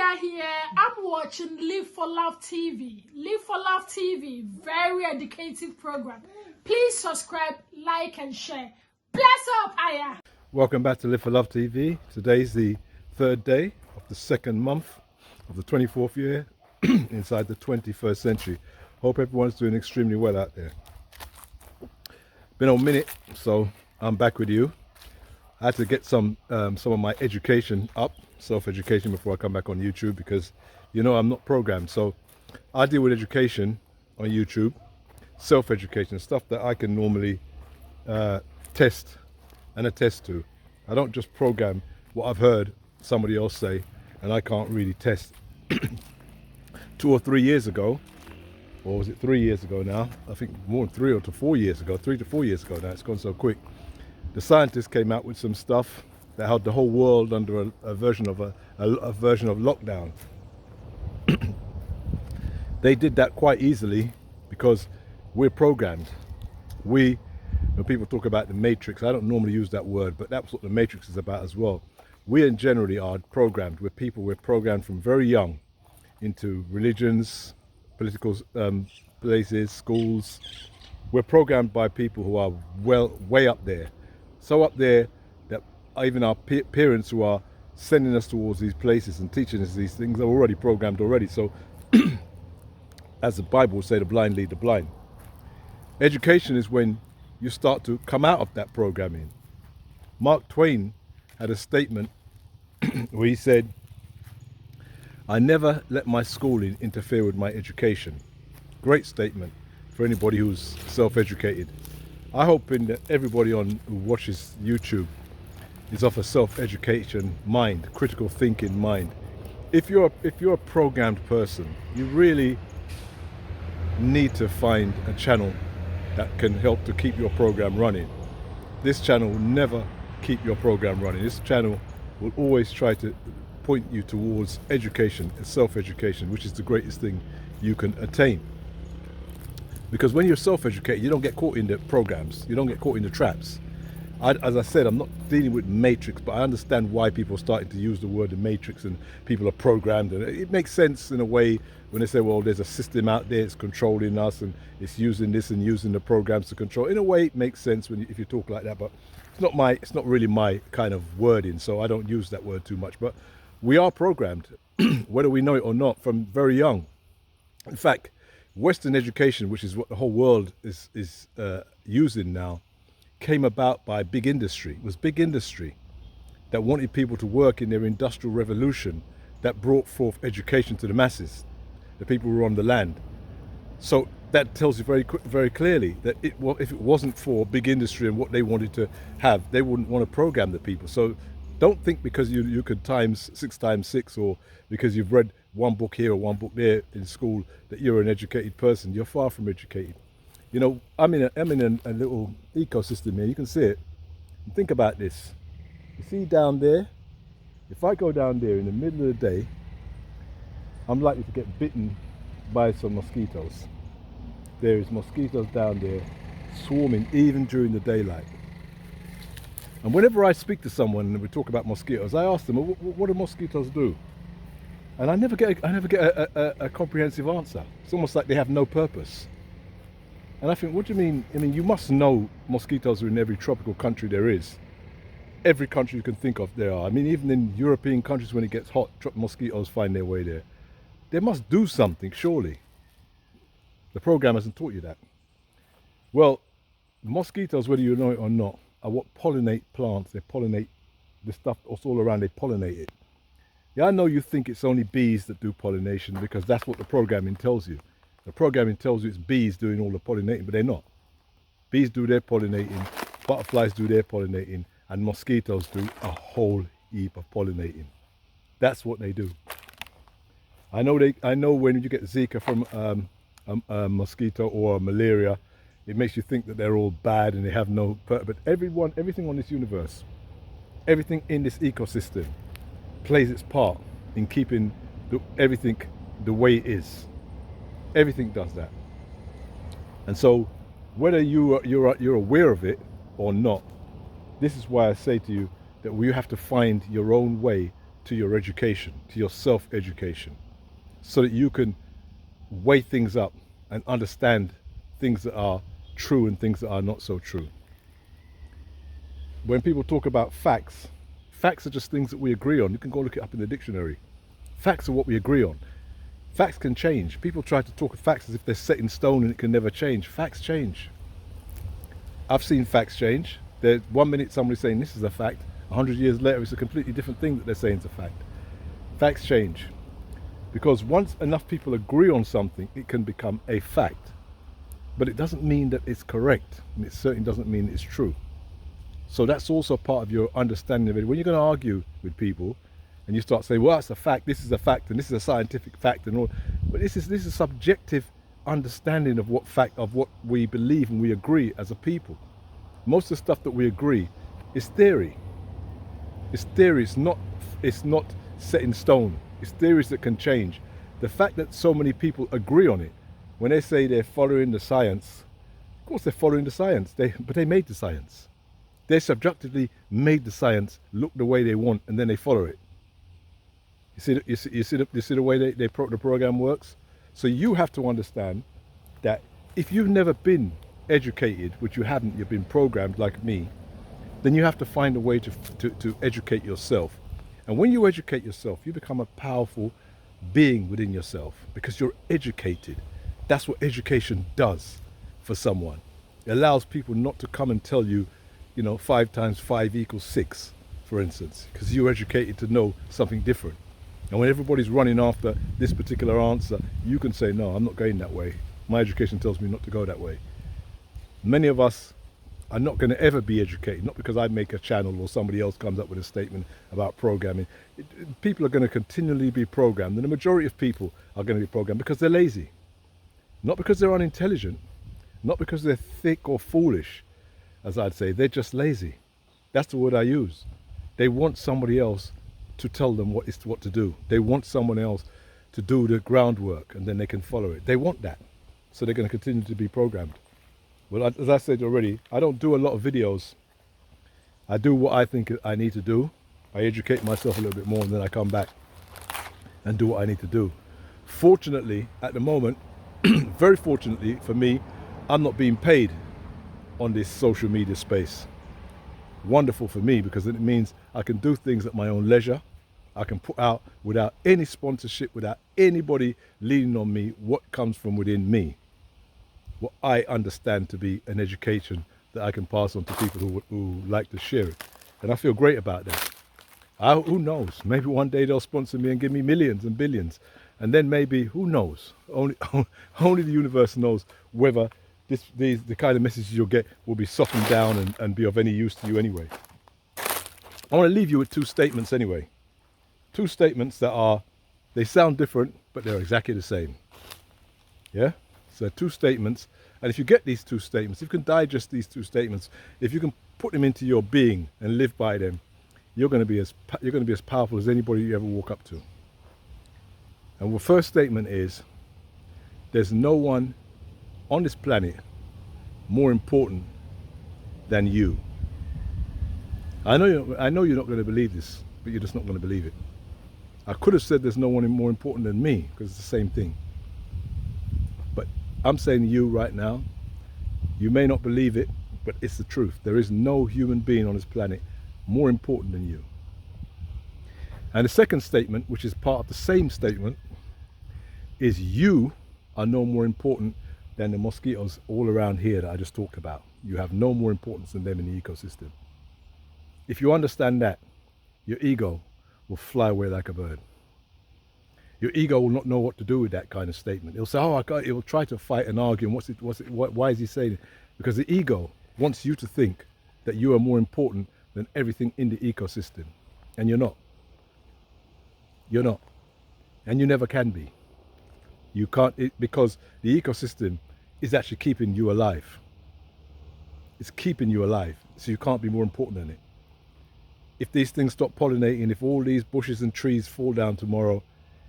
Tia here. I'm watching Live for Love TV. Live for Love TV, very educative program. Please subscribe, like, and share. Bless up, Aya. Welcome back to Live for Love TV. Today's the third day of the second month of the 24th year inside the 21st century. Hope everyone's doing extremely well out there. Been a minute, so I'm back with you. I had to get some of my education up, self-education, before I come back on YouTube, because you know I'm not programmed. So I deal with education on YouTube, self-education, stuff that I can normally test and attest to. I don't just program what I've heard somebody else say and I can't really test. 2 or 3 years ago, or was it 3 years ago now? I think more than 3 to 4 years ago, 3 to 4 years ago now, it's gone so quick. The scientists came out with some stuff that held the whole world under a version of lockdown. They did that quite easily because we're programmed. When people talk about the matrix, I don't normally use that word, but that's what the matrix is about as well. We generally are programmed. We're programmed from very young into religions, political places, schools. We're programmed by people who are way up there. So up there that even our parents who are sending us towards these places and teaching us these things are already programmed already. So as the Bible will say, the blind lead the blind. Education is when you start to come out of that programming. Mark Twain had a statement where he said, "I never let my schooling interfere with my education." Great statement for anybody who's self-educated. I hope that everybody who watches YouTube is of a self-education mind, critical thinking mind. If you're a programmed person, you really need to find a channel that can help to keep your program running. This channel will never keep your program running. This channel will always try to point you towards education and self-education, which is the greatest thing you can attain. Because when you're self-educated, you don't get caught in the programs, you don't get caught in the traps. As I said, I'm not dealing with matrix, but I understand why people are starting to use the word the matrix and people are programmed. And it makes sense in a way when they say, well, there's a system out there, it's controlling us and it's using this and using the programs to control. In a way, it makes sense if you talk like that, but it's not really my kind of wording, so I don't use that word too much. But we are programmed, whether we know it or not, from very young. In fact, Western education, which is what the whole world is using now, came about by big industry. It was big industry that wanted people to work in their industrial revolution that brought forth education to the masses, the people who were on the land. So that tells you very clearly that if it wasn't for big industry and what they wanted to have, they wouldn't want to program the people. So don't think because you could times 6 times 6, or because you've read one book here or one book there in school, that you're an educated person. You're far from educated. You know, I'm in a little ecosystem here. You can see it. And think about this. You see down there, if I go down there in the middle of the day, I'm likely to get bitten by some mosquitoes. There is mosquitoes down there swarming even during the daylight. And whenever I speak to someone and we talk about mosquitoes, I ask them, what do mosquitoes do? And I never get a comprehensive answer. It's almost like they have no purpose. And I think, what do you mean? I mean, you must know mosquitoes are in every tropical country there is. Every country you can think of, there are. I mean, even in European countries, when it gets hot, mosquitoes find their way there. They must do something, surely. The program hasn't taught you that. Well, mosquitoes, whether you know it or not, are what pollinate plants. They pollinate the stuff that's all around, they pollinate it. Yeah, I know you think it's only bees that do pollination because that's what the programming tells you. The programming tells you it's bees doing all the pollinating, but they're not. Bees do their pollinating, butterflies do their pollinating, and mosquitoes do a whole heap of pollinating. That's what they do. I know when you get Zika from a mosquito or malaria, it makes you think that they're all bad and they have no purpose. But everything on this universe, everything in this ecosystem plays its part in keeping everything the way it is. Everything does that. And so whether you're aware of it or not, this is why I say to you that you have to find your own way to your education, to your self-education, so that you can weigh things up and understand things that are true and things that are not so true. When people talk about facts, facts are just things that we agree on. You can go look it up in the dictionary. Facts are what we agree on. Facts can change. People try to talk of facts as if they're set in stone and it can never change. Facts change. I've seen facts change. There's 1 minute somebody's saying this is a fact. 100 years later, it's a completely different thing that they're saying is a fact. Facts change. Because once enough people agree on something, it can become a fact. But it doesn't mean that it's correct, and it certainly doesn't mean it's true. So that's also part of your understanding of it. When you're going to argue with people, and you start saying, well, it's a fact, this is a fact, and this is a scientific fact, and all, but this is subjective understanding of what we believe and we agree as a people. Most of the stuff that we agree is theory. It's theory. It's not set in stone. It's theories that can change. The fact that so many people agree on it, when they say they're following the science, of course they're following the science, but they made the science. They subjectively made the science look the way they want, and then they follow it. You see the way the program works? So you have to understand that if you've never been educated, which you haven't, you've been programmed like me, then you have to find a way to educate yourself. And when you educate yourself, you become a powerful being within yourself because you're educated. That's what education does for someone. It allows people not to come and tell you, 5 times 5 equals 6, for instance, because you're educated to know something different. And when everybody's running after this particular answer, you can say, no, I'm not going that way. My education tells me not to go that way. Many of us are not going to ever be educated, not because I make a channel or somebody else comes up with a statement about programming. People are going to continually be programmed, and the majority of people are going to be programmed because they're lazy. Not because they're unintelligent, not because they're thick or foolish, as I'd say, they're just lazy. That's the word I use. They want somebody else to tell them what to do. They want someone else to do the groundwork and then they can follow it. They want that. So they're going to continue to be programmed. Well, as I said already, I don't do a lot of videos. I do what I think I need to do. I educate myself a little bit more and then I come back and do what I need to do. Fortunately, at the moment, very fortunately for me, I'm not being paid on this social media space. Wonderful for me because it means I can do things at my own leisure. I can put out without any sponsorship, without anybody leaning on me, what comes from within me. What I understand to be an education that I can pass on to people who like to share it. And I feel great about that. Who knows? Maybe one day they'll sponsor me and give me millions and billions. And then maybe, who knows? Only the universe knows whether the kind of messages you'll get will be softened down and be of any use to you anyway. I want to leave you with 2 statements anyway. 2 statements they sound different, but they're exactly the same. Yeah? So 2 statements, and if you get these 2 statements, if you can digest these 2 statements, if you can put them into your being and live by them, you're going to be as powerful as anybody you ever walk up to. And the first statement is, there's no one on this planet more important than you. I know you're not going to believe this, but you're just not going to believe it. I could have said there's no one more important than me, because it's the same thing. But I'm saying to you right now, you may not believe it, but it's the truth. There is no human being on this planet more important than you. And the second statement, which is part of the same statement, is you are no more important than the mosquitoes all around here that I just talked about. You have no more importance than them in the ecosystem. If you understand that, your ego will fly away like a bird. Your ego will not know what to do with that kind of statement. It'll say, it will try to fight and argue, and why is he saying it? Because the ego wants you to think that you are more important than everything in the ecosystem. And you're not. You're not. And you never can be. You can't, because the ecosystem is actually keeping you alive. It's keeping you alive, so you can't be more important than it. If these things stop pollinating, if all these bushes and trees fall down tomorrow,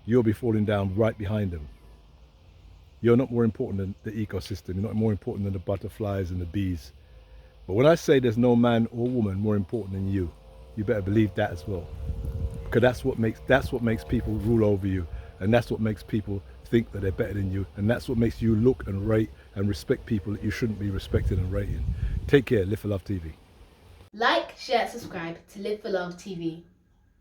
you'll be falling down right behind them. You're not more important than the ecosystem. You're not more important than the butterflies and the bees. But when I say there's no man or woman more important than you better believe that as well. because that's what makes people rule over you, and that's what makes people think that they're better than you, and that's what makes you look and rate and respect people that you shouldn't be respecting and rating. Take care. Live for Love TV. Like, share, subscribe to Live for Love TV.